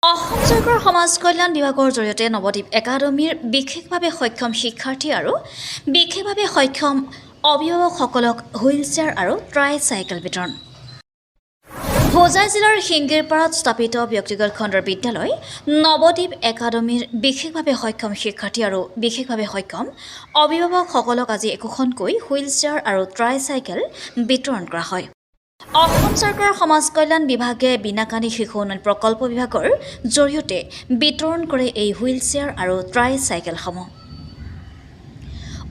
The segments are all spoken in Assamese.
অসম চৰকাৰৰ সমাজ কল্যাণ বিভাগৰ জৰিয়তে নৱদ্বীপ একাডেমীৰ বিশেষভাৱে সক্ষম শিক্ষাৰ্থী আৰু বিশেষভাৱে সক্ষম অভিভাৱকসকলক হুইল চেয়াৰ আৰু ট্ৰাইচাইকেল বিতৰণ। হোজাই জিলাৰ সিংগিৰপাৰাত স্থাপিত ব্যক্তিগত খণ্ডৰ বিদ্যালয় নৱদ্বীপ একাডেমীৰ বিশেষভাৱে সক্ষম শিক্ষাৰ্থী আৰু বিশেষভাৱে সক্ষম অভিভাৱকসকলক আজি একোখনকৈ হুইল চেয়াৰ আৰু ট্ৰাইচাইকেল বিতৰণ কৰা হয়। অসম চৰকাৰৰ সমাজ কল্যাণ বিভাগে বিনাকানি শিশু উন্নয়ন প্ৰকল্প বিভাগৰ জৰিয়তে বিতৰণ কৰে এই হুইল চেয়াৰ আৰু ট্ৰাইচাইকেলসমূহ।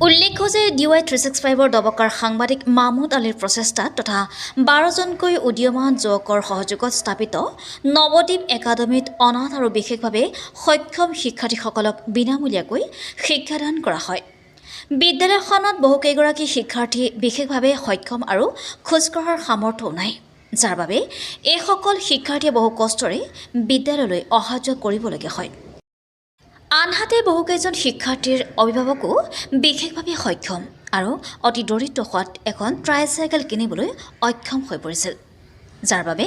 উল্লেখ্য যে DY 365ৰ দবকাৰ সাংবাদিক মাহমুদ আলীৰ প্ৰচেষ্টাত তথা 12জনকৈ উদীয়মান যুৱকৰ সহযোগত স্থাপিত নৱদ্বীপ একাডেমীত অনাথ আৰু বিশেষভাৱে সক্ষম শিক্ষাৰ্থীসকলক বিনামূলীয়াকৈ শিক্ষাদান কৰা হয়। বিদ্যালয়খনত বহুকেইগৰাকী শিক্ষাৰ্থী বিশেষভাৱে সক্ষম আৰু খোজ কঢ়াৰ সামৰ্থ্যও নাই, যাৰ বাবে এইসকল শিক্ষাৰ্থীয়ে বহু কষ্টৰে বিদ্যালয়লৈ অহা যোৱা কৰিবলগীয়া হয়। আনহাতে বহুকেইজন শিক্ষাৰ্থীৰ অভিভাৱকো বিশেষভাৱে সক্ষম আৰু অতি দৰিদ্ৰ হোৱাত এখন ট্ৰাইচাইকেল কিনিবলৈ অক্ষম হৈ পৰিছিল, যাৰ বাবে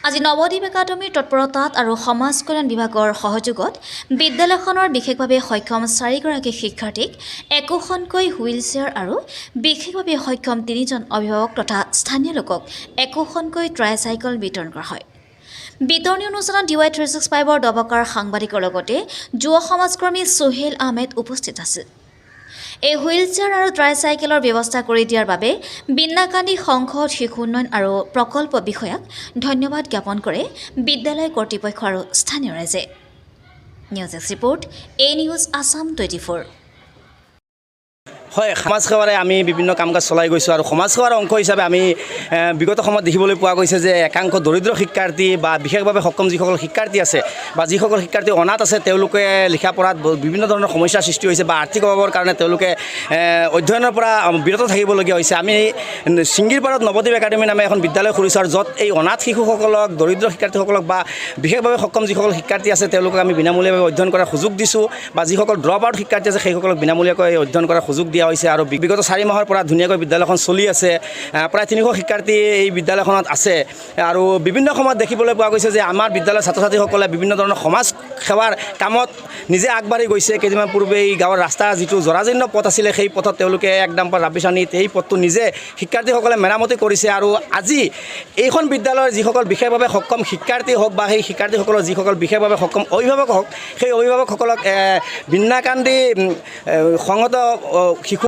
আজি নৱদ্বীপ একাডেমীৰ তৎপৰতাত আৰু সমাজ কল্যাণ বিভাগৰ সহযোগত বিদ্যালয়খনৰ বিশেষভাৱে সক্ষম 4গৰাকী শিক্ষাৰ্থীক একোখনকৈ হুইল চেয়াৰ আৰু বিশেষভাৱে সক্ষম 3জন অভিভাৱক তথা স্থানীয় লোকক একোখনকৈ ট্ৰাইচাইকেল বিতৰণ কৰা হয়। বিতৰণী অনুষ্ঠানত DY 365ৰ দবকাৰ সাংবাদিকৰ লগতে যুৱ সমাজকৰ্মী সোহেল আহমেদ উপস্থিত আছিল। এই হুইল চেয়াৰ আৰু ট্ৰাইচাইকেলৰ ব্যৱস্থা কৰি দিয়াৰ বাবে বিনাকানি সংসদ শিশু উন্নয়ন আৰু প্ৰকল্প বিষয়াক ধন্যবাদ জ্ঞাপন কৰে বিদ্যালয় কৰ্তৃপক্ষ আৰু স্থানীয় ৰাইজে। News x report, A News Assam 24। হয়, সমাজ সেৱাৰে আমি বিভিন্ন কাম কাজ চলাই গৈছোঁ আৰু সমাজ সেৱাৰ অংশ হিচাপে আমি বিগত সময়ত দেখিবলৈ পোৱা গৈছে যে একাংশ দৰিদ্ৰ শিক্ষাৰ্থী বা বিশেষভাৱে সক্ষম যিসকল শিক্ষাৰ্থী আছে বা যিসকল শিক্ষাৰ্থী অনাথ আছে তেওঁলোকে লিখা পঢ়াত বিভিন্ন ধৰণৰ সমস্যাৰ সৃষ্টি হৈছে বা আৰ্থিক অভাৱৰ কাৰণে তেওঁলোকে অধ্যয়নৰ পৰা বিৰত থাকিবলগীয়া হৈছে। আমি সিংগিৰপাৰত নৱদ্বীপ একাডেমী নামে এখন বিদ্যালয় খুলিছোঁ আৰু য'ত এই অনাথ শিশুসকলক, দৰিদ্ৰ শিক্ষাৰ্থীসকলক বা বিশেষভাৱে সক্ষম যিসকল শিক্ষাৰ্থী আছে তেওঁলোকক আমি বিনামূলীয়াভাৱে অধ্যয়ন কৰাৰ সুযোগ দিছোঁ বা যিসকল ড্ৰপ আউট শিক্ষাৰ্থী আছে সেইসকলক বিনামূলীয়াকৈ অধ্যয়ন কৰাৰ সুযোগ দিয়া হৈছে আৰু বিগত 4 মাহৰ পৰা ধুনীয়াকৈ বিদ্যালয়খন চলি আছে। প্ৰায় 300 শিক্ষাৰ্থী এই বিদ্যালয়খনত আছে আৰু বিভিন্ন সময়ত দেখিবলৈ পোৱা গৈছে যে আমাৰ বিদ্যালয়ৰ ছাত্ৰ ছাত্ৰীসকলে বিভিন্ন ধৰণৰ সমাজ সেৱাৰ কামত নিজে আগবাঢ়ি গৈছে। কেইদিনমান পূৰ্বে এই গাঁৱৰ ৰাস্তা যিটো জৰাজীৰ্ণ পথ আছিলে সেই পথত তেওঁলোকে একদম ৰাবিচানীত এই পথটো নিজে শিক্ষাৰ্থীসকলে মেৰামতি কৰিছে আৰু আজি এইখন বিদ্যালয়ৰ যিসকল বিশেষভাৱে সক্ষম শিক্ষাৰ্থী হওক বা সেই শিক্ষাৰ্থীসকলৰ যিসকল বিশেষভাৱে সক্ষম অভিভাৱক হওক সেই অভিভাৱকসকলক বিনাকান্দি সংহত